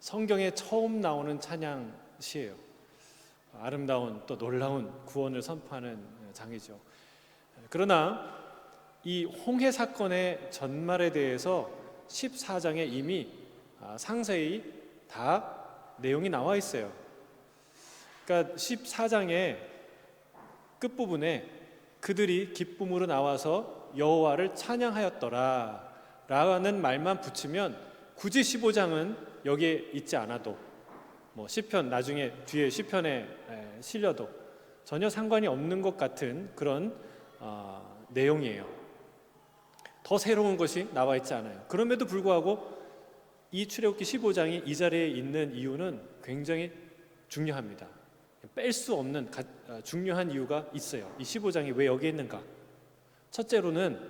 성경에 처음 나오는 찬양 시예요. 아름다운 또 놀라운 구원을 선포하는 장이죠. 그러나 이 홍해 사건의 전말에 대해서 14장에 이미 상세히 다 내용이 나와 있어요. 그러니까 14장의 끝부분에 그들이 기쁨으로 나와서 여호와를 찬양하였더라 라는 말만 붙이면 굳이 15장은 여기에 있지 않아도 뭐 시편 나중에 뒤에 시편에 실려도 전혀 상관이 없는 것 같은 그런 내용이에요. 더 새로운 것이 나와 있지 않아요. 그럼에도 불구하고 이 출애굽기 15장이 이 자리에 있는 이유는 굉장히 중요합니다. 뺄 수 없는 중요한 이유가 있어요. 이 15장이 왜 여기에 있는가? 첫째로는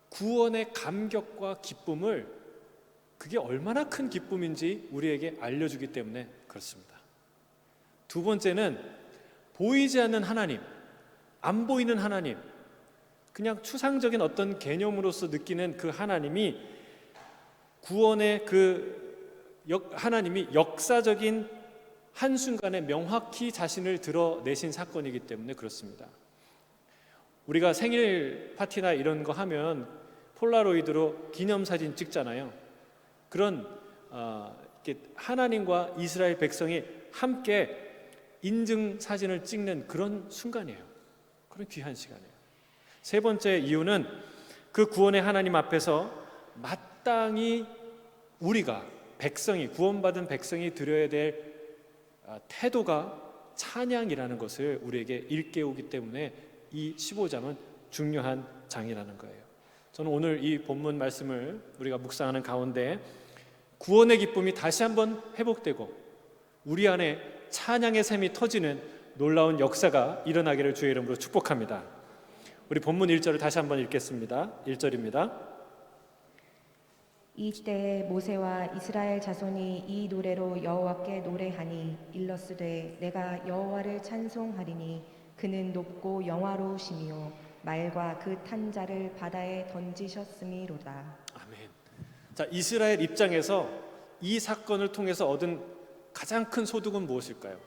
구원의 감격과 기쁨을, 그게 얼마나 큰 기쁨인지 우리에게 알려주기 때문에 그렇습니다. 두 번째는 보이지 않는 하나님, 안 보이는 하나님, 그냥 추상적인 어떤 개념으로서 느끼는 그 하나님이 구원의 하나님이 역사적인 한순간에 명확히 자신을 드러내신 사건이기 때문에 그렇습니다. 우리가 생일 파티나 이런 거 하면 폴라로이드로 기념사진 찍잖아요. 그런 하나님과 이스라엘 백성이 함께 인증 사진을 찍는 그런 순간이에요. 그런 귀한 시간이에요. 세 번째 이유는 그 구원의 하나님 앞에서 마땅히 우리가 구원받은 백성이 드려야 될 태도가 찬양이라는 것을 우리에게 일깨우기 때문에 이 15장은 중요한 장이라는 거예요. 저는 오늘 이 본문 말씀을 우리가 묵상하는 가운데 구원의 기쁨이 다시 한번 회복되고 우리 안에 찬양의 샘이 터지는 놀라운 역사가 일어나기를 주의 이름으로 축복합니다. 우리 본문 1절을 다시 한번 읽겠습니다. 1절입니다. 이때에 모세와 이스라엘 자손이 이 노래로 여호와께 노래하니 일러스되 내가 여호와를 찬송하리니 그는 높고 영화로우시며 말과 그 탄 자를 바다에 던지셨음이로다. 아멘. 자, 이스라엘 입장에서 이 사건을 통해서 얻은 가장 큰 소득은 무엇일까요?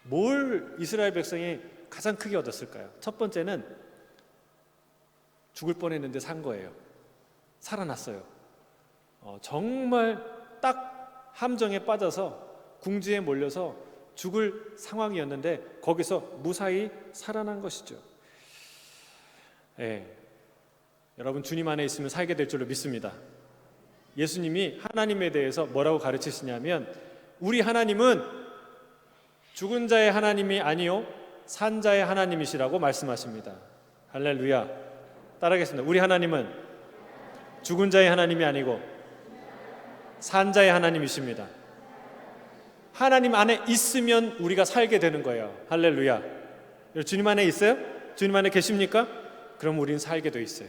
뭘 이스라엘 백성이 가장 크게 얻었을까요? 첫 번째는 죽을 뻔했는데 산 거예요. 살아났어요. 정말 딱 함정에 빠져서 궁지에 몰려서 죽을 상황이었는데 거기서 무사히 살아난 것이죠. 여러분 주님 안에 있으면 살게 될 줄로 믿습니다. 예수님이 하나님에 대해서 뭐라고 가르치시냐면 우리 하나님은 죽은 자의 하나님이 아니요 산 자의 하나님이시라고 말씀하십니다. 할렐루야. 따라하겠습니다. 우리 하나님은 죽은 자의 하나님이 아니고 산 자의 하나님이십니다. 하나님 안에 있으면 우리가 살게 되는 거예요. 할렐루야. 주님 안에 있어요? 주님 안에 계십니까? 그럼 우리는 살게 돼 있어요.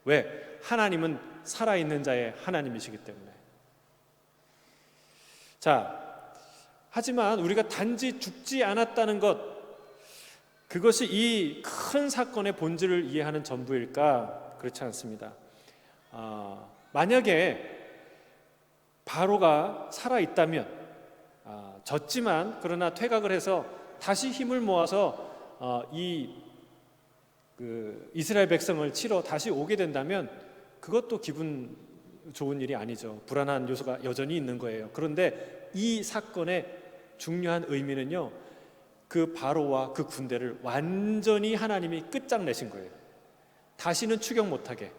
왜? 하나님은 살아있는 자의 하나님이시기 때문에. 자, 하지만 우리가 단지 죽지 않았다는 것, 그것이 이 큰 사건의 본질을 이해하는 전부일까? 그렇지 않습니다. 만약에 바로가 살아있다면 졌지만 그러나 퇴각을 해서 다시 힘을 모아서 이스라엘 백성을 치러 다시 오게 된다면 그것도 기분 좋은 일이 아니죠. 불안한 요소가 여전히 있는 거예요. 그런데 이 사건의 중요한 의미는요, 그 바로와 그 군대를 완전히 하나님이 끝장내신 거예요. 다시는 추격 못하게,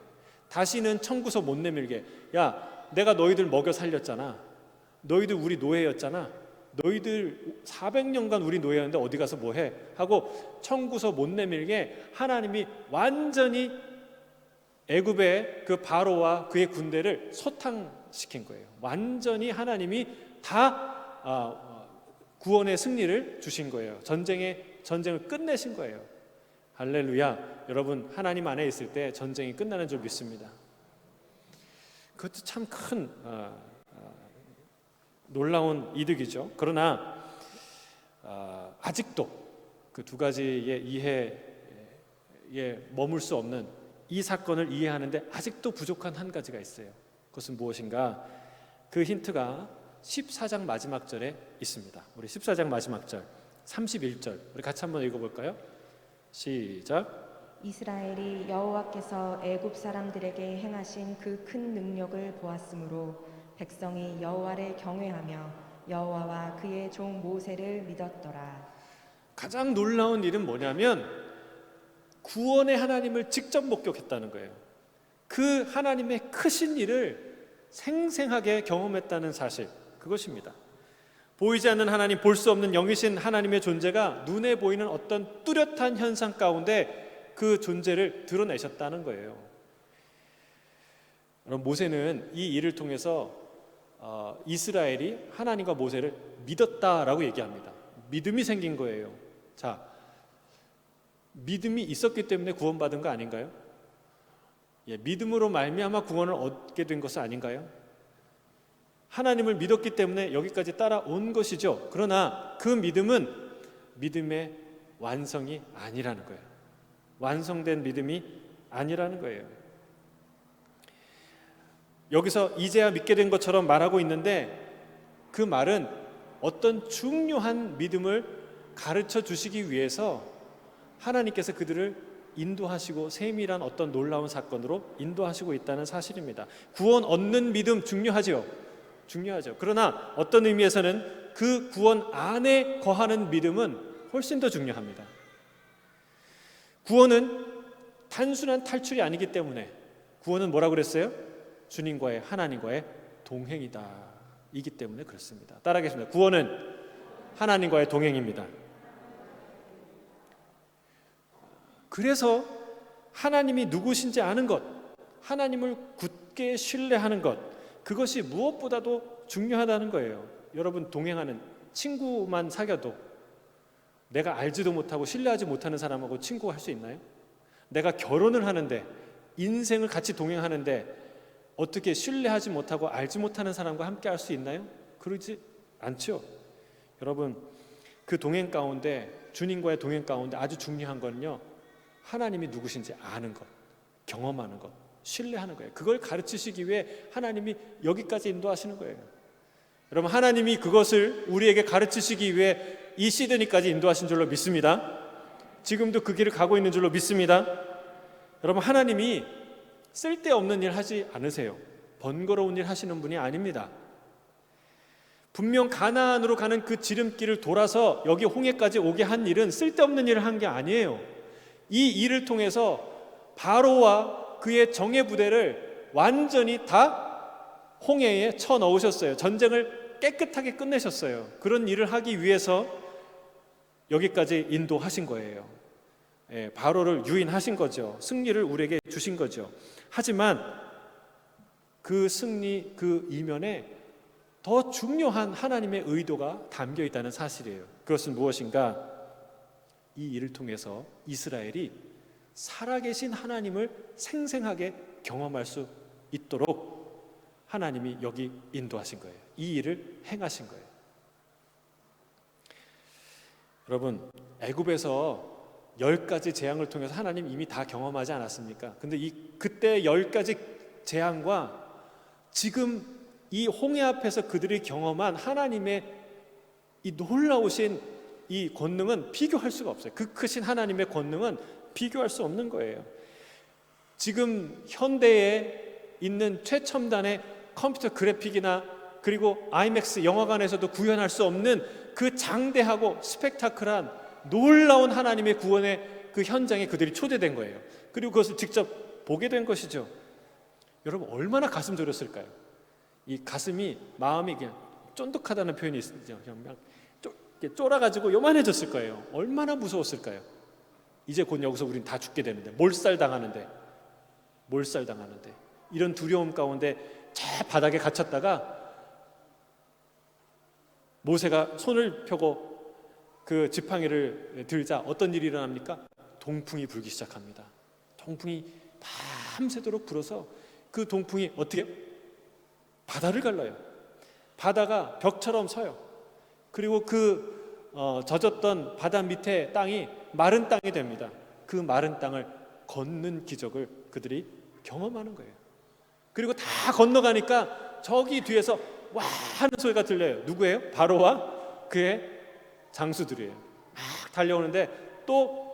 다시는 청구서 못 내밀게. 야, 내가 너희들 먹여 살렸잖아. 너희들 우리 노예였잖아. 너희들 400년간 우리 노예였는데 어디 가서 뭐해? 하고 청구서 못 내밀게 하나님이 완전히 애굽의 그 바로와 그의 군대를 소탕시킨 거예요. 완전히 하나님이 다 구원의 승리를 주신 거예요. 전쟁을 끝내신 거예요. 할렐루야. 여러분 하나님 안에 있을 때 전쟁이 끝나는 줄 믿습니다. 그것도 참 큰 놀라운 이득이죠. 그러나 아직도 그 두 가지의 이해에 머물 수 없는 이 사건을 이해하는데 아직도 부족한 한 가지가 있어요. 그것은 무엇인가? 그 힌트가 14장 마지막 절에 있습니다. 우리 14장 마지막 절 31절 우리 같이 한번 읽어볼까요? 시작. 이스라엘이 여호와께서 애굽 사람들에게 행하신 그 큰 능력을 보았으므로 백성이 여호와를 경외하며 여호와와 그의 종 모세를 믿었더라. 가장 놀라운 일은 뭐냐면 구원의 하나님을 직접 목격했다는 거예요. 그 하나님의 크신 일을 생생하게 경험했다는 사실, 그것입니다. 보이지 않는 하나님, 볼 수 없는 영이신 하나님의 존재가 눈에 보이는 어떤 뚜렷한 현상 가운데 그 존재를 드러내셨다는 거예요. 여러분, 모세는 이 일을 통해서 이스라엘이 하나님과 모세를 믿었다라고 얘기합니다. 믿음이 생긴 거예요. 자, 믿음이 있었기 때문에 구원받은 거 아닌가요? 믿음으로 말미암아 구원을 얻게 된 것은 아닌가요? 하나님을 믿었기 때문에 여기까지 따라온 것이죠. 그러나 그 믿음은 믿음의 완성이 아니라는 거예요. 완성된 믿음이 아니라는 거예요. 여기서 이제야 믿게 된 것처럼 말하고 있는데 그 말은 어떤 중요한 믿음을 가르쳐 주시기 위해서 하나님께서 그들을 인도하시고 세밀한 어떤 놀라운 사건으로 인도하시고 있다는 사실입니다. 구원 얻는 믿음 중요하죠. 그러나 어떤 의미에서는 그 구원 안에 거하는 믿음은 훨씬 더 중요합니다. 구원은 단순한 탈출이 아니기 때문에 구원은 뭐라고 그랬어요? 주님과의 하나님과의 동행이다. 이기 때문에 그렇습니다. 따라하겠습니다. 구원은 하나님과의 동행입니다. 그래서 하나님이 누구신지 아는 것, 하나님을 굳게 신뢰하는 것, 그것이 무엇보다도 중요하다는 거예요. 여러분, 동행하는 친구만 사귀어도 내가 알지도 못하고 신뢰하지 못하는 사람하고 친구할 수 있나요? 내가 결혼을 하는데 인생을 같이 동행하는데 어떻게 신뢰하지 못하고 알지 못하는 사람과 함께 할 수 있나요? 그러지 않죠. 여러분, 그 동행 가운데, 주님과의 동행 가운데 아주 중요한 건요, 하나님이 누구신지 아는 것, 경험하는 것, 신뢰하는 거예요. 그걸 가르치시기 위해 하나님이 여기까지 인도하시는 거예요. 여러분, 하나님이 그것을 우리에게 가르치시기 위해 이 시드니까지 인도하신 줄로 믿습니다. 지금도 그 길을 가고 있는 줄로 믿습니다. 여러분, 하나님이 쓸데없는 일 하지 않으세요. 번거로운 일 하시는 분이 아닙니다. 분명 가나안으로 가는 그 지름길을 돌아서 여기 홍해까지 오게 한 일은 쓸데없는 일을 한 게 아니에요. 이 일을 통해서 바로와 그의 정예 부대를 완전히 다 홍해에 쳐넣으셨어요. 전쟁을 깨끗하게 끝내셨어요. 그런 일을 하기 위해서 여기까지 인도하신 거예요. 바로를 유인하신 거죠. 승리를 우리에게 주신 거죠. 하지만 그 승리, 그 이면에 더 중요한 하나님의 의도가 담겨 있다는 사실이에요. 그것은 무엇인가? 이 일을 통해서 이스라엘이 살아계신 하나님을 생생하게 경험할 수 있도록 하나님이 여기 인도하신 거예요. 이 일을 행하신 거예요. 여러분, 애굽에서 10가지 재앙을 통해서 하나님 이미 다 경험하지 않았습니까? 근데 그때 10가지 재앙과 지금 이 홍해 앞에서 그들이 경험한 하나님의 이 놀라우신 이 권능은 비교할 수가 없어요. 그 크신 하나님의 권능은 비교할 수 없는 거예요. 지금 현대에 있는 최첨단의 컴퓨터 그래픽이나 그리고 아이맥스 영화관에서도 구현할 수 없는 그 장대하고 스펙타클한 놀라운 하나님의 구원의 그 현장에 그들이 초대된 거예요. 그리고 그것을 직접 보게 된 것이죠. 여러분, 얼마나 가슴 졸였을까요? 이 가슴이, 마음이 그냥 쫀득하다는 표현이 있죠. 그냥 쫄아가지고 요만해졌을 거예요. 얼마나 무서웠을까요? 이제 곧 여기서 우린 다 죽게 되는데, 몰살당하는데 이런 두려움 가운데 저 바닥에 갇혔다가 모세가 손을 펴고 그 지팡이를 들자 어떤 일이 일어납니까? 동풍이 불기 시작합니다. 동풍이 밤새도록 불어서 그 동풍이 어떻게 바다를 갈라요. 바다가 벽처럼 서요. 그리고 그 젖었던 바다 밑에 땅이 마른 땅이 됩니다. 그 마른 땅을 걷는 기적을 그들이 경험하는 거예요. 그리고 다 건너가니까 저기 뒤에서 와 하는 소리가 들려요. 누구예요? 바로와 그의 장수들이에요. 막 달려오는데 또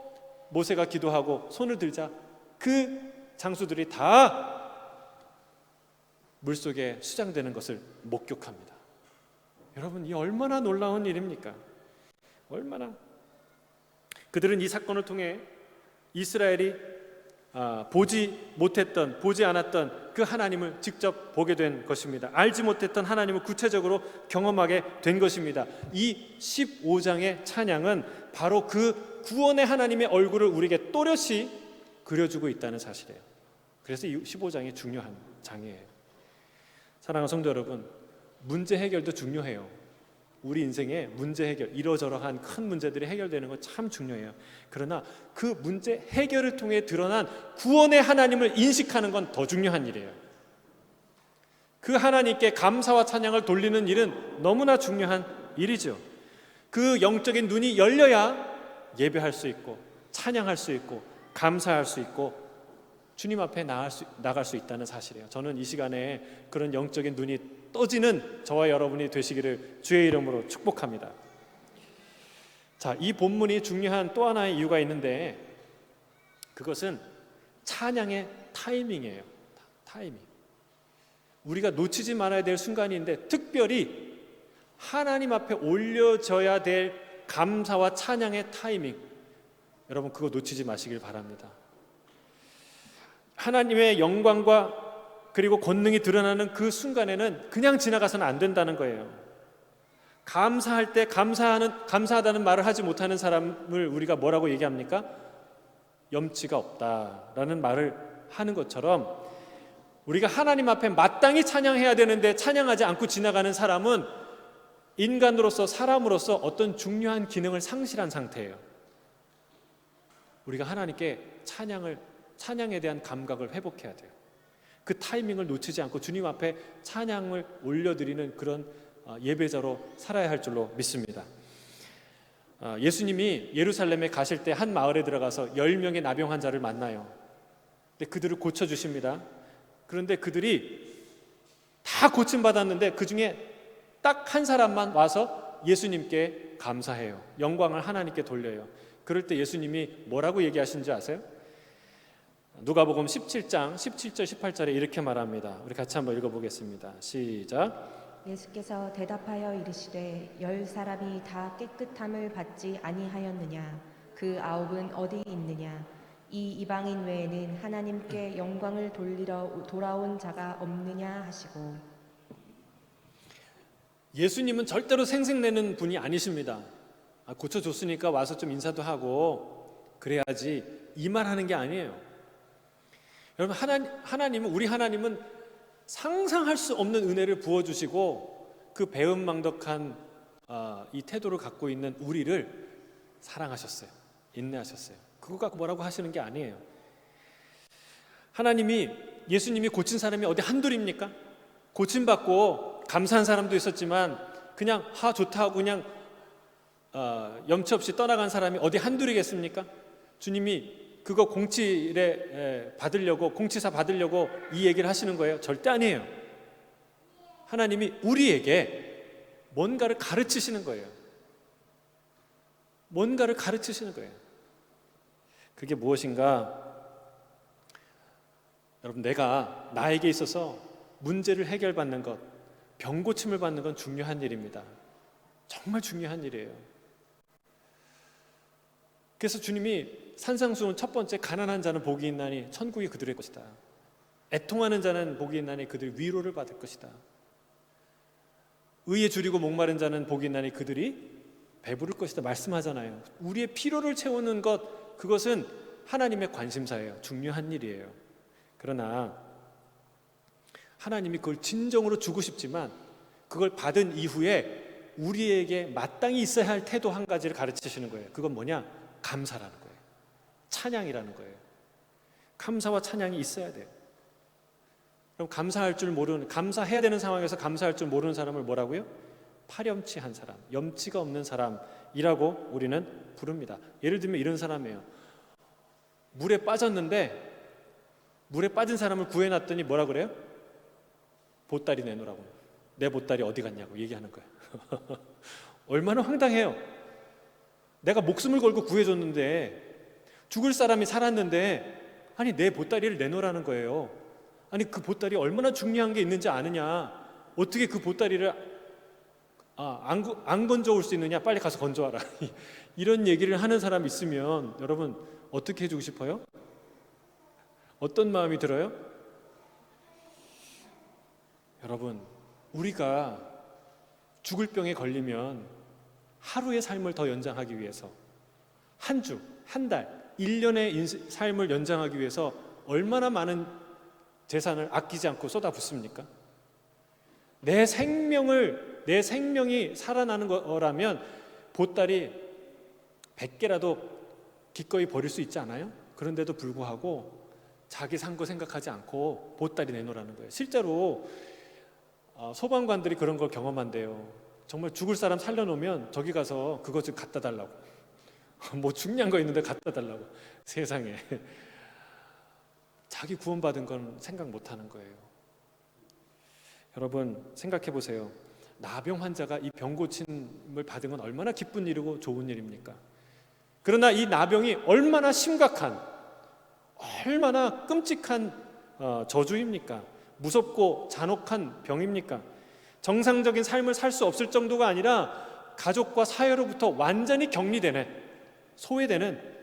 모세가 기도하고 손을 들자 그 장수들이 다 물속에 수장되는 것을 목격합니다. 여러분, 이 얼마나 놀라운 일입니까? 얼마나. 그들은 이 사건을 통해 이스라엘이 보지 않았던 그 하나님을 직접 보게 된 것입니다. 알지 못했던 하나님을 구체적으로 경험하게 된 것입니다. 이 15장의 찬양은 바로 그 구원의 하나님의 얼굴을 우리에게 또렷이 그려주고 있다는 사실이에요. 그래서 이 15장이 중요한 장이에요. 사랑하는 성도 여러분, 문제 해결도 중요해요. 우리 인생의 문제 해결, 이러저러한 큰 문제들이 해결되는 건 참 중요해요. 그러나 그 문제 해결을 통해 드러난 구원의 하나님을 인식하는 건 더 중요한 일이에요. 그 하나님께 감사와 찬양을 돌리는 일은 너무나 중요한 일이죠. 그 영적인 눈이 열려야 예배할 수 있고 찬양할 수 있고 감사할 수 있고 주님 앞에 나갈 수 있다는 사실이에요. 저는 이 시간에 그런 영적인 눈이 떠지는 저와 여러분이 되시기를 주의 이름으로 축복합니다. 자, 이 본문이 중요한 또 하나의 이유가 있는데 그것은 찬양의 타이밍이에요. 타이밍. 우리가 놓치지 말아야 될 순간인데 특별히 하나님 앞에 올려져야 될 감사와 찬양의 타이밍, 여러분 그거 놓치지 마시길 바랍니다. 하나님의 영광과 그리고 권능이 드러나는 그 순간에는 그냥 지나가서는 안 된다는 거예요. 감사할 때 감사하다는 말을 하지 못하는 사람을 우리가 뭐라고 얘기합니까? 염치가 없다라는 말을 하는 것처럼 우리가 하나님 앞에 마땅히 찬양해야 되는데 찬양하지 않고 지나가는 사람은 인간으로서 사람으로서 어떤 중요한 기능을 상실한 상태예요. 우리가 하나님께 찬양에 대한 감각을 회복해야 돼요. 그 타이밍을 놓치지 않고 주님 앞에 찬양을 올려드리는 그런 예배자로 살아야 할 줄로 믿습니다. 예수님이 예루살렘에 가실 때 한 마을에 들어가서 10명의 나병 환자를 만나요. 근데 그들을 고쳐주십니다. 그런데 그들이 다 고침받았는데 그 중에 딱 한 사람만 와서 예수님께 감사해요. 영광을 하나님께 돌려요. 그럴 때 예수님이 뭐라고 얘기하신지 아세요? 누가복음 17장 17절 18절에 이렇게 말합니다. 우리 같이 한번 읽어보겠습니다. 시작. 예수께서 대답하여 이르시되 10사람이 다 깨끗함을 받지 아니하였느냐? 그 9은 어디 있느냐? 이 이방인 외에는 하나님께 영광을 돌리러 돌아온 자가 없느냐 하시고. 예수님은 절대로 생색내는 분이 아니십니다. 고쳐줬으니까 와서 좀 인사도 하고 그래야지 이 말하는 게 아니에요. 여러분, 우리 하나님은 상상할 수 없는 은혜를 부어주시고 그 배은망덕한 이 태도를 갖고 있는 우리를 사랑하셨어요. 인내하셨어요. 그거 갖고 뭐라고 하시는 게 아니에요. 예수님이 고친 사람이 어디 한둘입니까? 고침받고 감사한 사람도 있었지만 그냥 좋다 하고 그냥 염치 없이 떠나간 사람이 어디 한둘이겠습니까? 주님이 그거 공치사 받으려고 이 얘기를 하시는 거예요? 절대 아니에요. 하나님이 우리에게 뭔가를 가르치시는 거예요. 뭔가를 가르치시는 거예요. 그게 무엇인가? 여러분, 내가 나에게 있어서 문제를 해결받는 것, 병 고침을 받는 건 중요한 일입니다. 정말 중요한 일이에요. 그래서 주님이 산상수훈 첫 번째, 가난한 자는 복이 있나니 천국이 그들의 것이다. 애통하는 자는 복이 있나니 그들이 위로를 받을 것이다. 의에 줄이고 목마른 자는 복이 있나니 그들이 배부를 것이다 말씀하잖아요. 우리의 필요를 채우는 것, 그것은 하나님의 관심사예요. 중요한 일이에요. 그러나 하나님이 그걸 진정으로 주고 싶지만 그걸 받은 이후에 우리에게 마땅히 있어야 할 태도 한 가지를 가르치시는 거예요. 그건 뭐냐? 감사라는 거예요. 찬양이라는 거예요. 감사와 찬양이 있어야 돼요. 그럼 감사해야 되는 상황에서 감사할 줄 모르는 사람을 뭐라고요? 파렴치한 사람, 염치가 없는 사람이라고 우리는 부릅니다. 예를 들면 이런 사람이에요. 물에 빠졌는데 물에 빠진 사람을 구해놨더니 뭐라 그래요? 보따리 내놓으라고. 내 보따리 어디 갔냐고 얘기하는 거예요. 얼마나 황당해요. 내가 목숨을 걸고 구해줬는데, 죽을 사람이 살았는데, 아니 내 보따리를 내놓으라는 거예요. 아니 그 보따리 얼마나 중요한 게 있는지 아느냐. 어떻게 그 보따리를 안 건져올 수 있느냐. 빨리 가서 건져와라. 이런 얘기를 하는 사람 있으면 여러분 어떻게 해주고 싶어요? 어떤 마음이 들어요? 여러분, 우리가 죽을 병에 걸리면 하루의 삶을 더 연장하기 위해서, 한 주, 한 달, 1년의 삶을 연장하기 위해서 얼마나 많은 재산을 아끼지 않고 쏟아붓습니까? 내 생명이 살아나는 거라면 보따리 100개라도 기꺼이 버릴 수 있지 않아요? 그런데도 불구하고 자기 산 거 생각하지 않고 보따리 내놓으라는 거예요. 실제로 소방관들이 그런 걸 경험한대요. 정말 죽을 사람 살려놓으면 저기 가서 그것 좀 갖다 달라고. 뭐 중요한 거 있는데 갖다 달라고. 세상에. 자기 구원받은 건 생각 못 하는 거예요. 여러분 생각해 보세요. 나병 환자가 이 병 고침을 받은 건 얼마나 기쁜 일이고 좋은 일입니까? 그러나 이 나병이 얼마나 심각한, 얼마나 끔찍한 저주입니까? 무섭고 잔혹한 병입니까? 정상적인 삶을 살 수 없을 정도가 아니라 가족과 사회로부터 완전히 격리되는, 소외되는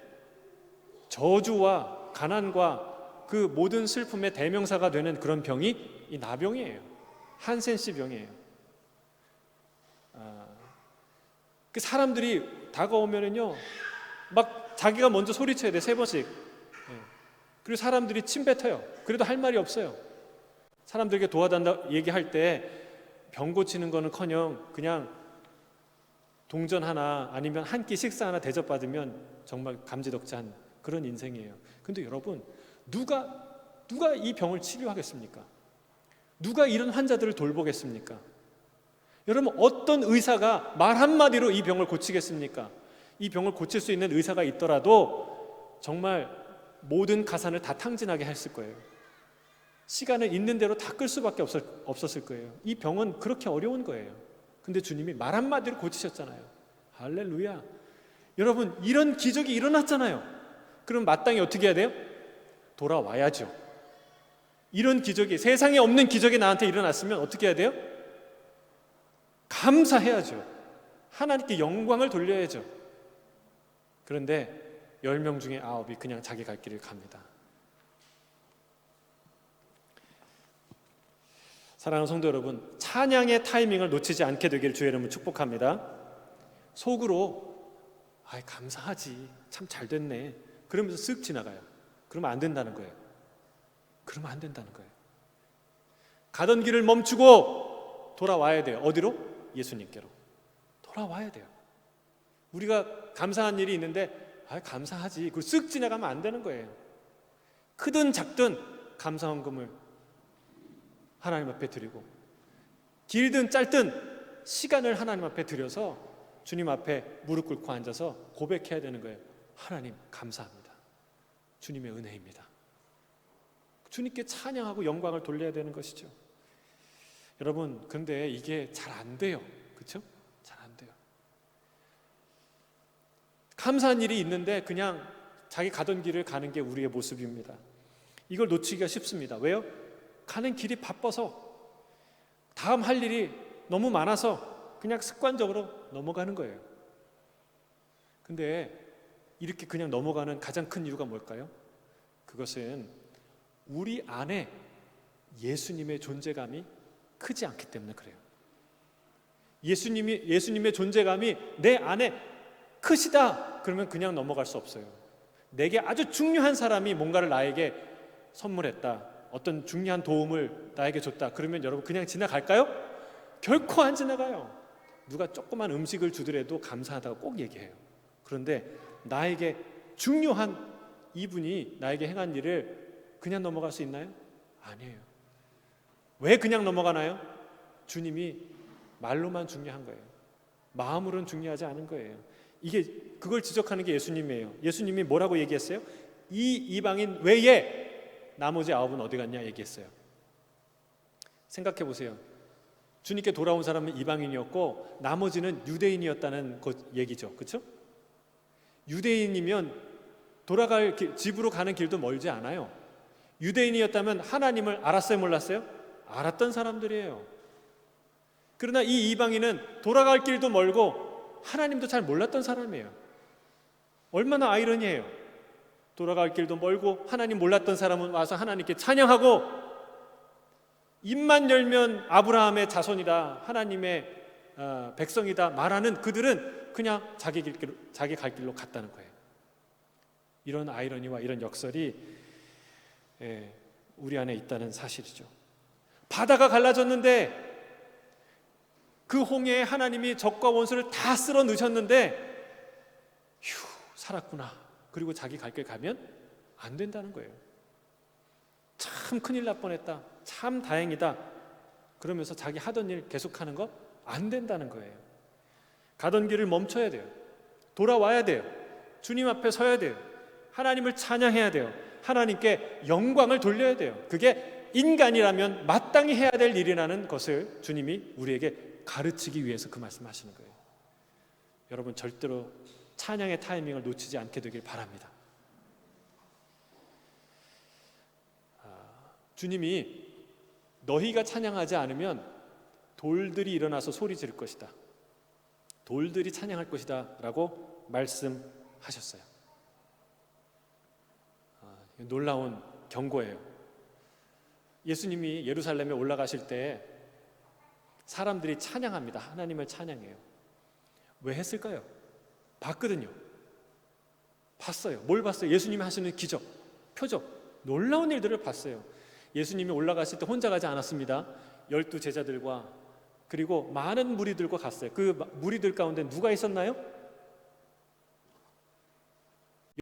저주와 가난과 그 모든 슬픔의 대명사가 되는 그런 병이 이 나병이에요. 한센씨 병이에요. 그 사람들이 다가오면은요, 막 자기가 먼저 소리쳐야 돼, 3번씩. 그리고 사람들이 침 뱉어요. 그래도 할 말이 없어요. 사람들에게 도와달라 얘기할 때 병 고치는 거는커녕 그냥 동전 하나 아니면 한 끼 식사 하나 대접받으면 정말 감지덕지한 그런 인생이에요. 근데 여러분, 누가 이 병을 치료하겠습니까? 누가 이런 환자들을 돌보겠습니까? 여러분, 어떤 의사가 말 한마디로 이 병을 고치겠습니까? 이 병을 고칠 수 있는 의사가 있더라도 정말 모든 가산을 다 탕진하게 했을 거예요. 시간을 있는 대로 다 끌 수밖에 없었을 거예요. 이 병은 그렇게 어려운 거예요. 근데 주님이 말 한마디로 고치셨잖아요. 할렐루야. 여러분, 이런 기적이 일어났잖아요. 그럼 마땅히 어떻게 해야 돼요? 돌아와야죠. 이런 기적이, 세상에 없는 기적이 나한테 일어났으면 어떻게 해야 돼요? 감사해야죠. 하나님께 영광을 돌려야죠. 그런데 10명 중에 9이 그냥 자기 갈 길을 갑니다. 사랑하는 성도 여러분, 찬양의 타이밍을 놓치지 않게 되기를 주의 이름으로 축복합니다. 속으로 감사하지, 참 잘 됐네, 그러면서 쓱 지나가요. 그러면 안 된다는 거예요. 그러면 안 된다는 거예요. 가던 길을 멈추고 돌아와야 돼요. 어디로? 예수님께로 돌아와야 돼요. 우리가 감사한 일이 있는데 감사하지, 그리고 쓱 지나가면 안 되는 거예요. 크든 작든 감사 헌금을 하나님 앞에 드리고, 길든 짧든 시간을 하나님 앞에 드려서 주님 앞에 무릎 꿇고 앉아서 고백해야 되는 거예요. 하나님 감사합니다. 주님의 은혜입니다. 주님께 찬양하고 영광을 돌려야 되는 것이죠. 여러분, 근데 이게 잘 안 돼요. 그렇죠? 잘 안 돼요. 감사한 일이 있는데 그냥 자기 가던 길을 가는 게 우리의 모습입니다. 이걸 놓치기가 쉽습니다. 왜요? 가는 길이 바빠서, 다음 할 일이 너무 많아서 그냥 습관적으로 넘어가는 거예요. 근데 이렇게 그냥 넘어가는 가장 큰 이유가 뭘까요? 그것은 우리 안에 예수님의 존재감이 크지 않기 때문에 그래요. 예수님의 존재감이 내 안에 크시다 그러면 그냥 넘어갈 수 없어요. 내게 아주 중요한 사람이 뭔가를 나에게 선물했다, 어떤 중요한 도움을 나에게 줬다, 그러면 여러분 그냥 지나갈까요? 결코 안 지나가요. 누가 조그만 음식을 주더라도 감사하다고 꼭 얘기해요. 그런데 나에게 중요한 이분이 나에게 행한 일을 그냥 넘어갈 수 있나요? 아니에요. 왜 그냥 넘어가나요? 주님이 말로만 중요한 거예요. 마음으로는 중요하지 않은 거예요. 그걸 지적하는 게 예수님이에요. 예수님이 뭐라고 얘기했어요? 이 이방인 외에 나머지 9은 어디 갔냐 얘기했어요. 생각해 보세요. 주님께 돌아온 사람은 이방인이었고 나머지는 유대인이었다는 얘기죠. 그렇죠? 유대인이면 집으로 가는 길도 멀지 않아요. 유대인이었다면 하나님을 알았어요, 몰랐어요? 알았던 사람들이에요. 그러나 이 이방인은 돌아갈 길도 멀고 하나님도 잘 몰랐던 사람이에요. 얼마나 아이러니해요. 돌아갈 길도 멀고 하나님 몰랐던 사람은 와서 하나님께 찬양하고, 입만 열면 아브라함의 자손이다, 하나님의 백성이다 말하는 그들은 그냥 자기 갈 길로 갔다는 거예요. 이런 아이러니와 이런 역설이 우리 안에 있다는 사실이죠. 바다가 갈라졌는데 그 홍해에 하나님이 적과 원수를 다 쓸어 넣으셨는데 휴, 살았구나. 그리고 자기 갈 길 가면 안 된다는 거예요. 참 큰일 날 뻔했다, 참 다행이다 그러면서 자기 하던 일 계속하는 거 안 된다는 거예요. 가던 길을 멈춰야 돼요. 돌아와야 돼요. 주님 앞에 서야 돼요. 하나님을 찬양해야 돼요. 하나님께 영광을 돌려야 돼요. 그게 인간이라면 마땅히 해야 될 일이라는 것을 주님이 우리에게 가르치기 위해서 그 말씀하시는 거예요. 여러분, 절대로 찬양의 타이밍을 놓치지 않게 되길 바랍니다. 주님이 너희가 찬양하지 않으면 돌들이 일어나서 소리 지를 것이다, 돌들이 찬양할 것이다 라고 말씀하셨어요. 놀라운 경고예요. 예수님이 예루살렘에 올라가실 때 사람들이 찬양합니다. 하나님을 찬양해요. 왜 했을까요? 봤거든요. 봤어요. 뭘 봤어요? 예수님이 하시는 기적, 표적, 놀라운 일들을 봤어요. 예수님이 올라가실 때 혼자 가지 않았습니다. 12 제자들과 그리고 많은 무리들과 갔어요. 그 무리들 가운데 누가 있었나요?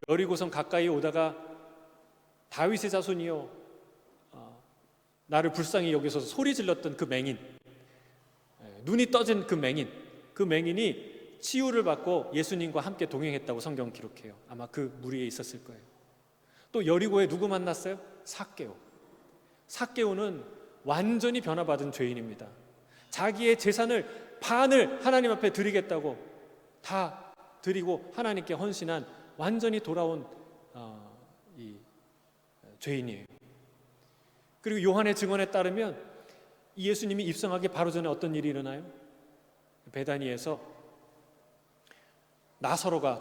여리고성 가까이 오다가 다윗의 자손이요, 나를 불쌍히 여기서 소리 질렀던 그 맹인, 눈이 떠진 그 맹인이 치유를 받고 예수님과 함께 동행했다고 성경 기록해요. 아마 그 무리에 있었을 거예요. 또 여리고에 누구 만났어요? 삭개오. 삭개오는 완전히 변화받은 죄인입니다. 자기의 재산을 반을 하나님 앞에 드리겠다고 다 드리고 하나님께 헌신한 완전히 돌아온 이 죄인이에요. 그리고 요한의 증언에 따르면 예수님이 입성하기 바로 전에 어떤 일이 일어나요? 베다니에서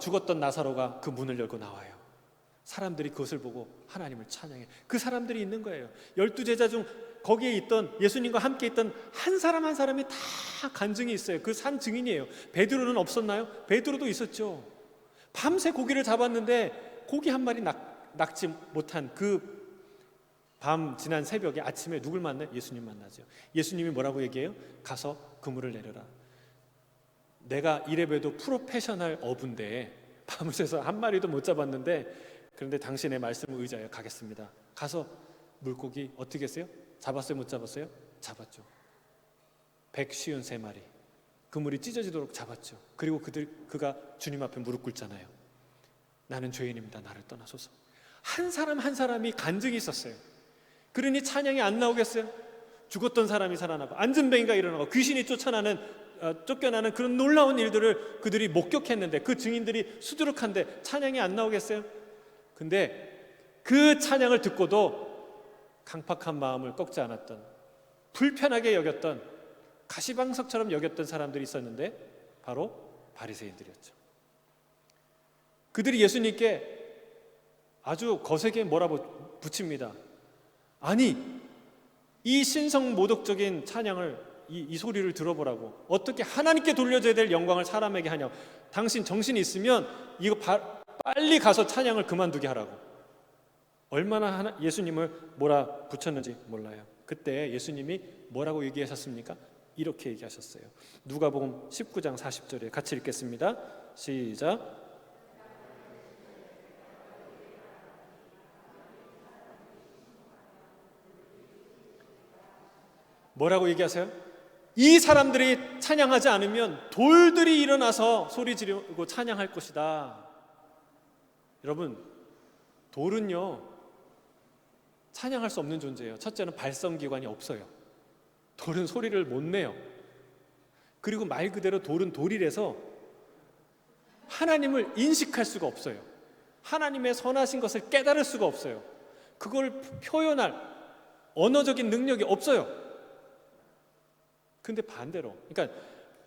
죽었던 나사로가 그 문을 열고 나와요. 사람들이 그것을 보고 하나님을 찬양해. 그 사람들이 있는 거예요. 12 제자 중 거기에 있던, 예수님과 함께 있던 한 사람 한 사람이 다 간증이 있어요. 그 산 증인이에요. 베드로는 없었나요? 베드로도 있었죠. 밤새 고기를 잡았는데 고기 한 마리 낚지 못한 그 밤 지난 새벽에 아침에 누굴 만나요? 예수님 만나죠. 예수님이 뭐라고 얘기해요? 가서 그물을 내려라. 내가 이래봬도 프로페셔널 어부인데 밤새서 한 마리도 못 잡았는데, 그런데 당신의 말씀을 의지하여 가겠습니다. 가서 물고기 어떻게 했어요? 잡았어요? 못 잡았어요? 잡았죠. 153마리. 그물이 찢어지도록 잡았죠. 그리고 그가 주님 앞에 무릎 꿇잖아요. 나는 죄인입니다. 나를 떠나소서. 한 사람 한 사람이 간증이 있었어요. 그러니 찬양이 안 나오겠어요? 죽었던 사람이 살아나고 안전뱅이가 일어나고 귀신이 쫓겨나는 그런 놀라운 일들을 그들이 목격했는데, 그 증인들이 수두룩한데 찬양이 안 나오겠어요? 근데 그 찬양을 듣고도 강팍한 마음을 꺾지 않았던, 불편하게 여겼던, 가시방석처럼 여겼던 사람들이 있었는데 바로 바리새인들이었죠. 그들이 예수님께 아주 거세게 몰아붙입니다. 아니, 이 신성모독적인 찬양을, 이 소리를 들어보라고. 어떻게 하나님께 돌려줘야 될 영광을 사람에게 하냐고. 당신 정신이 있으면 이거 빨리 가서 찬양을 그만두게 하라고. 얼마나 예수님을 몰아붙였는지 몰라요. 그때 예수님이 뭐라고 얘기하셨습니까? 이렇게 얘기하셨어요. 누가복음 19장 40절에 같이 읽겠습니다. 시작. 뭐라고 얘기하세요? 이 사람들이 찬양하지 않으면 돌들이 일어나서 소리 지르고 찬양할 것이다. 여러분, 돌은요 찬양할 수 없는 존재예요. 첫째는 발성기관이 없어요. 돌은 소리를 못 내요. 그리고 말 그대로 돌은 돌이라서 하나님을 인식할 수가 없어요. 하나님의 선하신 것을 깨달을 수가 없어요. 그걸 표현할 언어적인 능력이 없어요. 근데 반대로, 그러니까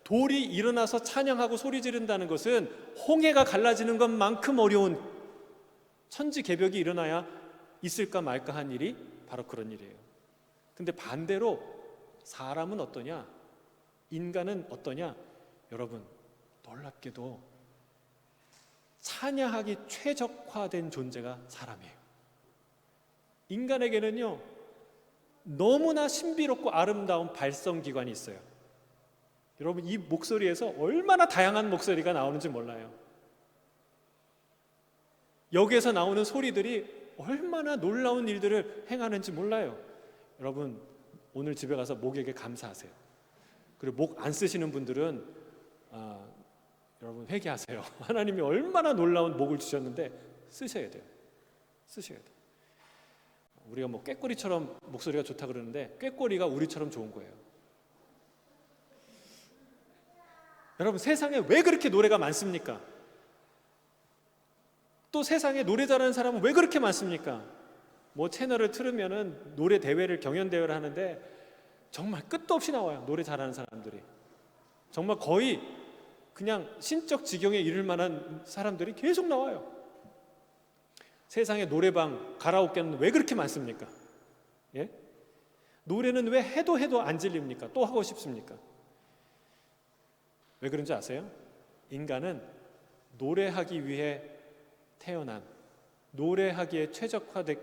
돌이 일어나서 찬양하고 소리 지른다는 것은 홍해가 갈라지는 것만큼 어려운 천지개벽이 일어나야 있을까 말까 한 일이 바로 그런 일이에요. 근데 반대로 사람은 어떠냐? 인간은 어떠냐? 여러분, 놀랍게도 찬양하기 최적화된 존재가 사람이에요. 인간에게는요, 너무나 신비롭고 아름다운 발성기관이 있어요. 여러분, 이 목소리에서 얼마나 다양한 목소리가 나오는지 몰라요. 여기에서 나오는 소리들이 얼마나 놀라운 일들을 행하는지 몰라요. 여러분, 오늘 집에 가서 목에게 감사하세요. 그리고 목 안 쓰시는 분들은 여러분 회개하세요. 하나님이 얼마나 놀라운 목을 주셨는데 쓰셔야 돼요. 쓰셔야 돼요. 우리가 뭐 꾀꼬리처럼 목소리가 좋다 그러는데 꾀꼬리가 우리처럼 좋은 거예요. 여러분, 세상에 왜 그렇게 노래가 많습니까? 또 세상에 노래 잘하는 사람은 왜 그렇게 많습니까? 뭐 채널을 틀으면은 노래 대회를, 경연 대회를 하는데 정말 끝도 없이 나와요. 노래 잘하는 사람들이 정말 거의 그냥 신적 지경에 이를 만한 사람들이 계속 나와요. 세상에 노래방, 가라오케는 왜 그렇게 많습니까? 예? 노래는 왜 해도 안 질립니까? 또 하고 싶습니까? 왜 그런지 아세요? 인간은 노래하기 위해 태어난, 노래하기에 최적화된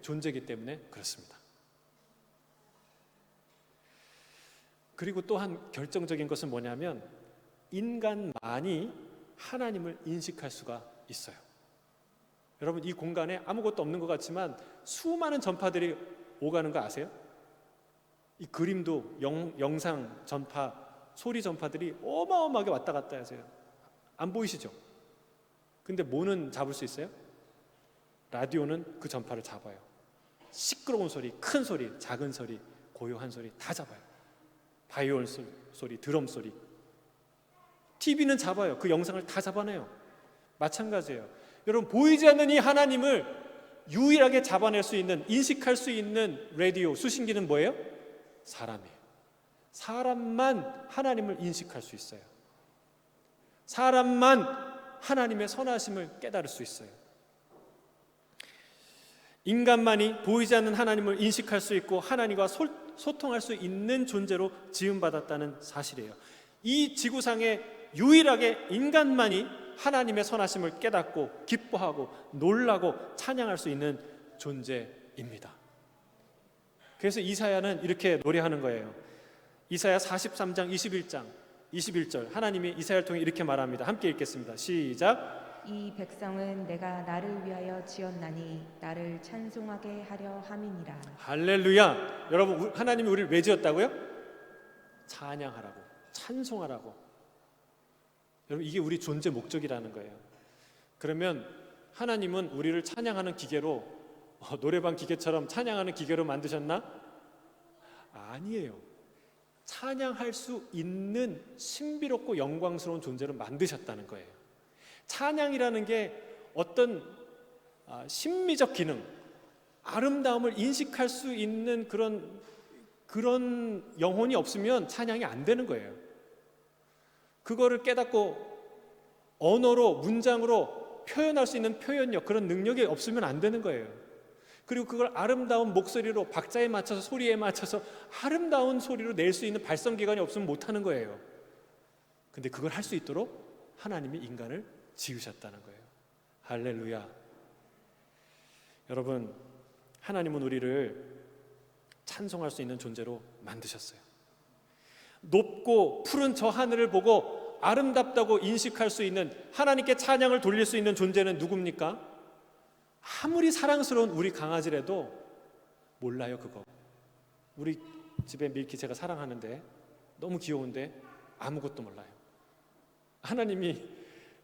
존재이기 때문에 그렇습니다. 그리고 또 한 결정적인 것은 뭐냐면 인간만이 하나님을 인식할 수가 있어요. 여러분, 이 공간에 아무것도 없는 것 같지만 수많은 전파들이 오가는 거 아세요? 이 그림도 영상 전파, 소리 전파들이 어마어마하게 왔다 갔다 하세요. 안 보이시죠? 근데 뭐는 잡을 수 있어요? 라디오는 그 전파를 잡아요. 시끄러운 소리, 큰 소리, 작은 소리, 고요한 소리 다 잡아요. 바이올 소리, 드럼 소리. TV는 잡아요. 그 영상을 다 잡아내요. 마찬가지예요. 여러분, 보이지 않는 이 하나님을 유일하게 잡아낼 수 있는, 인식할 수 있는 라디오, 수신기는 뭐예요? 사람이에요. 사람만 하나님을 인식할 수 있어요. 사람만 하나님의 선하심을 깨달을 수 있어요. 인간만이 보이지 않는 하나님을 인식할 수 있고 하나님과 소통할 수 있는 존재로 지음받았다는 사실이에요. 이 지구상에 유일하게 인간만이 하나님의 선하심을 깨닫고 기뻐하고 놀라고 찬양할 수 있는 존재입니다. 그래서 이사야는 이렇게 노래하는 거예요. 이사야 43장 21절 하나님이 이사야를 통해 이렇게 말합니다. 함께 읽겠습니다. 시작. 이 백성은 내가 나를 위하여 지었나니 나를 찬송하게 하려 함이니라. 할렐루야. 여러분, 하나님이 우리를 왜 지었다고요? 찬양하라고, 찬송하라고. 여러분, 이게 우리 존재 목적이라는 거예요. 그러면 하나님은 우리를 찬양하는 기계로, 노래방 기계처럼 찬양하는 기계로 만드셨나? 아니에요. 찬양할 수 있는 신비롭고 영광스러운 존재로 만드셨다는 거예요. 찬양이라는 게 어떤 심미적 기능, 아름다움을 인식할 수 있는 그런 영혼이 없으면 찬양이 안 되는 거예요. 그거를 깨닫고 언어로, 문장으로 표현할 수 있는 표현력, 그런 능력이 없으면 안 되는 거예요. 그리고 그걸 아름다운 목소리로, 박자에 맞춰서, 소리에 맞춰서 아름다운 소리로 낼 수 있는 발성기관이 없으면 못하는 거예요. 근데 그걸 할 수 있도록 하나님이 인간을 지으셨다는 거예요. 할렐루야. 여러분, 하나님은 우리를 찬송할 수 있는 존재로 만드셨어요. 높고 푸른 저 하늘을 보고 아름답다고 인식할 수 있는, 하나님께 찬양을 돌릴 수 있는 존재는 누굽니까? 아무리 사랑스러운 우리 강아지라도 몰라요. 그거. 우리 집에 밀키 제가 사랑하는데 너무 귀여운데 아무것도 몰라요. 하나님이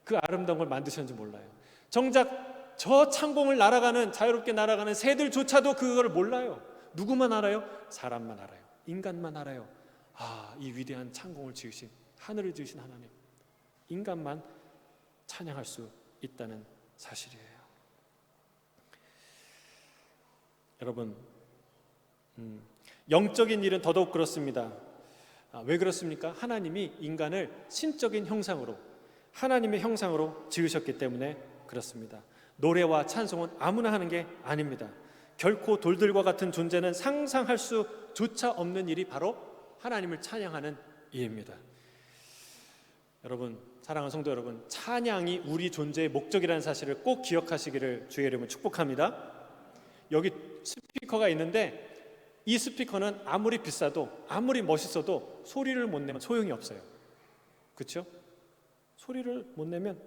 그 아름다운 걸 만드셨는지 몰라요. 정작 저 창공을 날아가는, 자유롭게 날아가는 새들조차도 그걸 몰라요. 누구만 알아요? 사람만 알아요. 인간만 알아요. 이 위대한 창공을 지으신, 하늘을 지으신 하나님, 인간만 찬양할 수 있다는 사실이에요. 여러분, 영적인 일은 더더욱 그렇습니다. 왜 그렇습니까? 하나님이 인간을 신적인 형상으로, 하나님의 형상으로 지으셨기 때문에 그렇습니다. 노래와 찬송은 아무나 하는 게 아닙니다. 결코 돌들과 같은 존재는 상상할 수조차 없는 일이 바로 하나님을 찬양하는 일입니다. 여러분, 사랑하는 성도 여러분, 찬양이 우리 존재의 목적이라는 사실을 꼭 기억하시기를 주의 이름으로 축복합니다. 여기 스피커가 있는데 이 스피커는 아무리 비싸도 아무리 멋있어도 소리를 못 내면 소용이 없어요. 그렇죠? 소리를 못 내면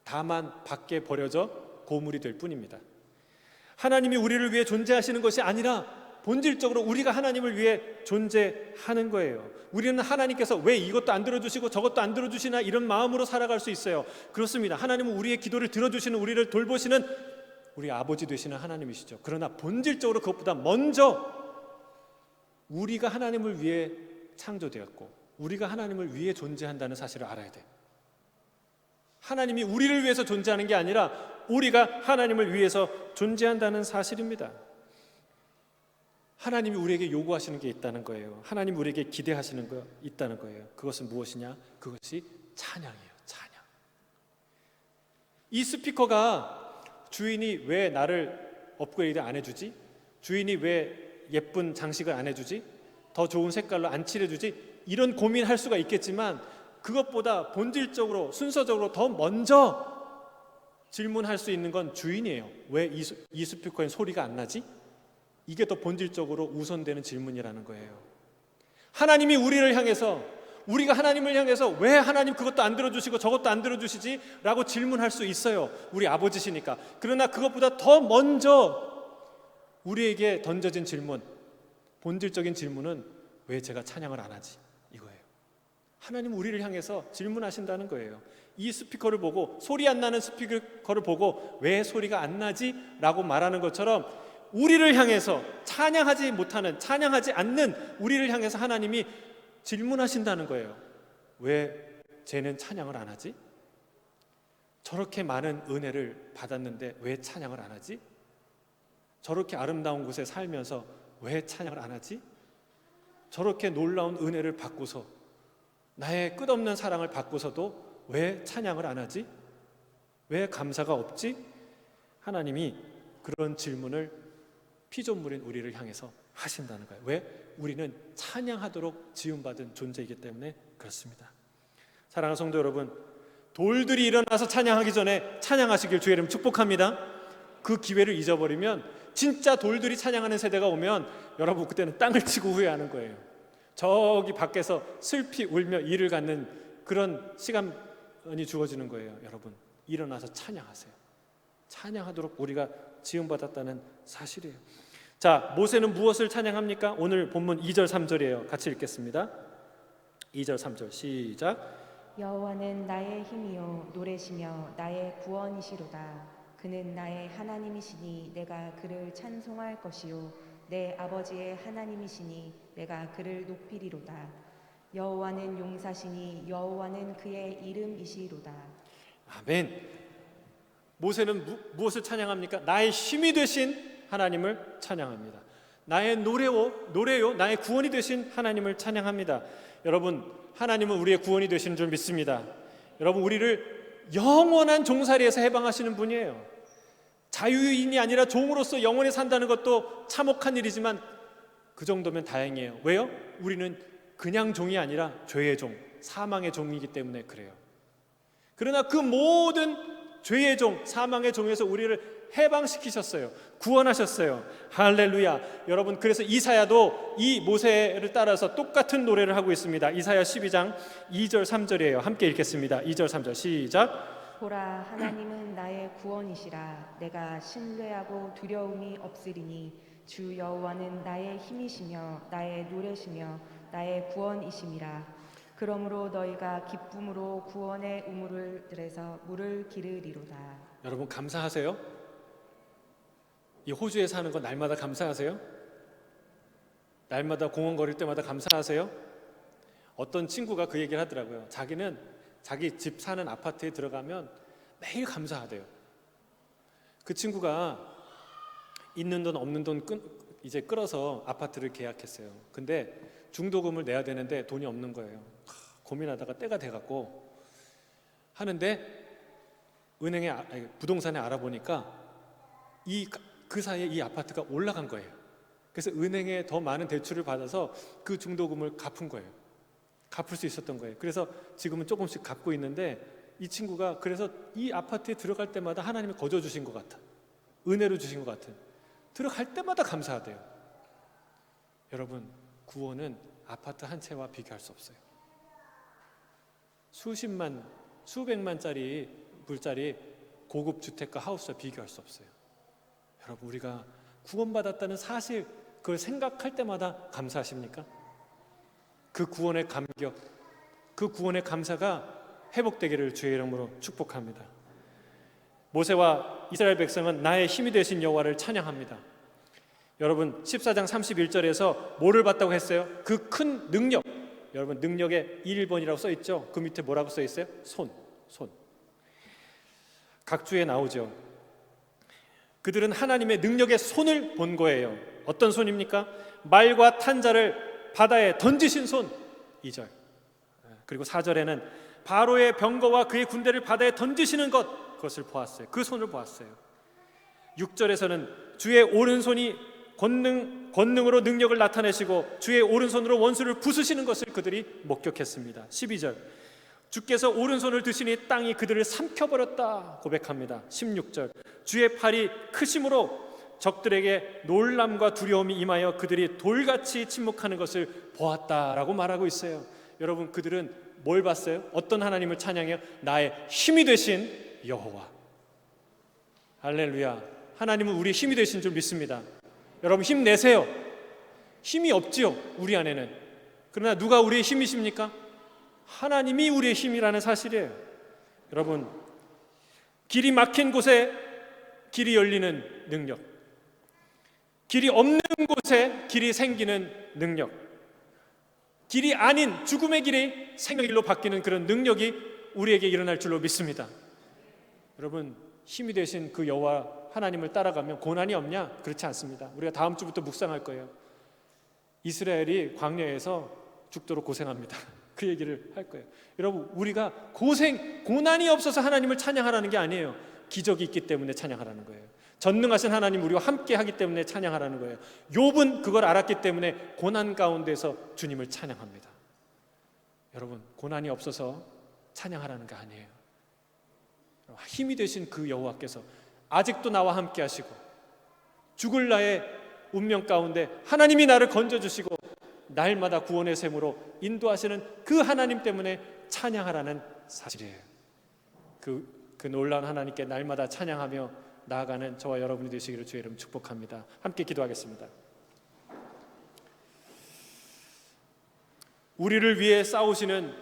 다만 밖에 버려져 고물이 될 뿐입니다. 하나님이 우리를 위해 존재하시는 것이 아니라 본질적으로 우리가 하나님을 위해 존재하는 거예요. 우리는 하나님께서 왜 이것도 안 들어주시고 저것도 안 들어주시나 이런 마음으로 살아갈 수 있어요. 그렇습니다. 하나님은 우리의 기도를 들어주시는, 우리를 돌보시는 우리 아버지 되시는 하나님이시죠. 그러나 본질적으로 그것보다 먼저 우리가 하나님을 위해 창조되었고 우리가 하나님을 위해 존재한다는 사실을 알아야 돼요. 하나님이 우리를 위해서 존재하는 게 아니라 우리가 하나님을 위해서 존재한다는 사실입니다. 하나님이 우리에게 요구하시는 게 있다는 거예요. 하나님이 우리에게 기대하시는 거 있다는 거예요. 그것은 무엇이냐? 그것이 찬양이에요. 찬양. 이 스피커가 주인이 왜 나를 업그레이드 안 해주지? 주인이 왜 예쁜 장식을 안 해주지? 더 좋은 색깔로 안 칠해주지? 이런 고민할 수가 있겠지만 그것보다 본질적으로 순서적으로 더 먼저 질문할 수 있는 건 주인이에요. 왜 이 스피커엔 소리가 안 나지? 이게 더 본질적으로 우선되는 질문이라는 거예요. 하나님이 우리를 향해서, 우리가 하나님을 향해서 왜 하나님 그것도 안 들어주시고 저것도 안 들어주시지? 라고 질문할 수 있어요. 우리 아버지시니까. 그러나 그것보다 더 먼저 우리에게 던져진 질문, 본질적인 질문은 왜 제가 찬양을 안 하지? 이거예요. 하나님 우리를 향해서 질문하신다는 거예요. 이 스피커를 보고, 소리 안 나는 스피커를 보고 왜 소리가 안 나지? 라고 말하는 것처럼 우리를 향해서 찬양하지 못하는, 찬양하지 않는 우리를 향해서 하나님이 질문하신다는 거예요. 왜 쟤는 찬양을 안 하지? 저렇게 많은 은혜를 받았는데 왜 찬양을 안 하지? 저렇게 아름다운 곳에 살면서 왜 찬양을 안 하지? 저렇게 놀라운 은혜를 받고서, 나의 끝없는 사랑을 받고서도 왜 찬양을 안 하지? 왜 감사가 없지? 하나님이 그런 질문을 피조물인 우리를 향해서 하신다는 거예요. 왜? 우리는 찬양하도록 지음받은 존재이기 때문에 그렇습니다. 사랑하는 성도 여러분, 돌들이 일어나서 찬양하기 전에 찬양하시길 주의 이름 축복합니다. 그 기회를 잊어버리면, 진짜 돌들이 찬양하는 세대가 오면 여러분 그때는 땅을 치고 후회하는 거예요. 저기 밖에서 슬피 울며 이를 갖는 그런 시간이 주어지는 거예요. 여러분, 일어나서 찬양하세요. 찬양하도록 우리가 지음받았다는 사실이에요. 자, 모세는 무엇을 찬양합니까? 오늘 본문 2절 3절이에요. 같이 읽겠습니다. 2절 3절 시작. 여호와는 나의 힘이요 노래시며 나의 구원이시로다. 그는 나의 하나님이시니 내가 그를 찬송할 것이요 내 아버지의 하나님이시니 내가 그를 높이리로다. 여호와는 용사시니 여호와는 그의 이름이시로다. 아멘. 모세는 무엇을 찬양합니까? 나의 힘이 되신 하나님을 찬양합니다. 나의 노래요 나의 구원이 되신 하나님을 찬양합니다. 여러분, 하나님은 우리의 구원이 되시는 줄 믿습니다. 여러분, 우리를 영원한 종살이에서 해방하시는 분이에요. 자유인이 아니라 종으로서 영원히 산다는 것도 참혹한 일이지만 그 정도면 다행이에요. 왜요? 우리는 그냥 종이 아니라 죄의 종, 사망의 종이기 때문에 그래요. 그러나 그 모든 죄의 종, 사망의 종에서 우리를 해방시키셨어요. 구원하셨어요. 할렐루야. 여러분, 그래서 이사야도 이 모세를 따라서 똑같은 노래를 하고 있습니다. 이사야 12장 2절 3절이에요. 함께 읽겠습니다. 2절 3절 시작. 보라, 하나님은 나의 구원이시라. 내가 신뢰하고 두려움이 없으리니 주 여호와는 나의 힘이시며 나의 노래시며 나의 구원이심이라. 그러므로 너희가 기쁨으로 구원의 우물들에서 물을 기르리로다. 여러분, 감사하세요? 이 호주에 사는 거 날마다 감사하세요? 날마다 공원 걸을 때마다 감사하세요? 어떤 친구가 그 얘기를 하더라고요. 자기는 자기 집 사는 아파트에 들어가면 매일 감사하대요. 그 친구가 있는 돈 없는 돈 이제 끌어서 아파트를 계약했어요. 근데 중도금을 내야 되는데 돈이 없는 거예요. 고민하다가 때가 돼갖고 하는데 은행에 부동산에 알아보니까 그 사이에 이 아파트가 올라간 거예요. 그래서 은행에 더 많은 대출을 받아서 그 중도금을 갚은 거예요. 갚을 수 있었던 거예요. 그래서 지금은 조금씩 갚고 있는데 이 친구가 그래서 이 아파트에 들어갈 때마다 하나님이 거저 주신 것 같아. 은혜로 주신 것 같은. 들어갈 때마다 감사하대요. 여러분, 구원은 아파트 한 채와 비교할 수 없어요. 수십만, 수백만짜리 불짜리 고급 주택과 하우스와 비교할 수 없어요. 여러분, 우리가 구원받았다는 사실, 그걸 생각할 때마다 감사하십니까? 그 구원의 감격, 그 구원의 감사가 회복되기를 주의 이름으로 축복합니다. 모세와 이스라엘 백성은 나의 힘이 되신 여호와를 찬양합니다. 여러분, 14장 31절에서 뭐를 봤다고 했어요? 그 큰 능력. 여러분, 능력에 1번이라고 써 있죠? 그 밑에 뭐라고 써 있어요? 손. 각주에 나오죠. 그들은 하나님의 능력의 손을 본 거예요. 어떤 손입니까? 말과 탄자를 바다에 던지신 손. 2절. 그리고 4절에는 바로의 병거와 그의 군대를 바다에 던지시는 것, 그것을 보았어요. 그 손을 보았어요. 6절에서는 주의 오른손이 권능으로 능력을 나타내시고 주의 오른손으로 원수를 부수시는 것을 그들이 목격했습니다. 12절, 주께서 오른손을 드시니 땅이 그들을 삼켜버렸다 고백합니다. 16절, 주의 팔이 크심으로 적들에게 놀람과 두려움이 임하여 그들이 돌같이 침묵하는 것을 보았다라고 말하고 있어요. 여러분, 그들은 뭘 봤어요? 어떤 하나님을 찬양해요? 나의 힘이 되신 여호와. 할렐루야. 하나님은 우리의 힘이 되신 줄 믿습니다. 여러분, 힘내세요. 힘이 없지요, 우리 안에는. 그러나 누가 우리의 힘이십니까? 하나님이 우리의 힘이라는 사실이에요. 여러분, 길이 막힌 곳에 길이 열리는 능력, 길이 없는 곳에 길이 생기는 능력, 길이 아닌 죽음의 길이 생명의 길로 바뀌는 그런 능력이 우리에게 일어날 줄로 믿습니다. 여러분, 힘이 되신 그 여호와 하나님을 따라가면 고난이 없냐? 그렇지 않습니다. 우리가 다음 주부터 묵상할 거예요. 이스라엘이 광야에서 죽도록 고생합니다. 그 얘기를 할 거예요. 여러분, 우리가 고난이 없어서 하나님을 찬양하라는 게 아니에요. 기적이 있기 때문에 찬양하라는 거예요. 전능하신 하나님 우리와 함께 하기 때문에 찬양하라는 거예요. 욥은 그걸 알았기 때문에 고난 가운데서 주님을 찬양합니다. 여러분, 고난이 없어서 찬양하라는 게 아니에요. 힘이 되신 그 여호와께서 아직도 나와 함께 하시고 죽을 나의 운명 가운데 하나님이 나를 건져주시고 날마다 구원의 샘으로 인도하시는 그 하나님 때문에 찬양하라는 사실이에요. 그 놀라운 하나님께 날마다 찬양하며 나아가는 저와 여러분이 되시기를 주의 이름 축복합니다. 함께 기도하겠습니다. 우리를 위해 싸우시는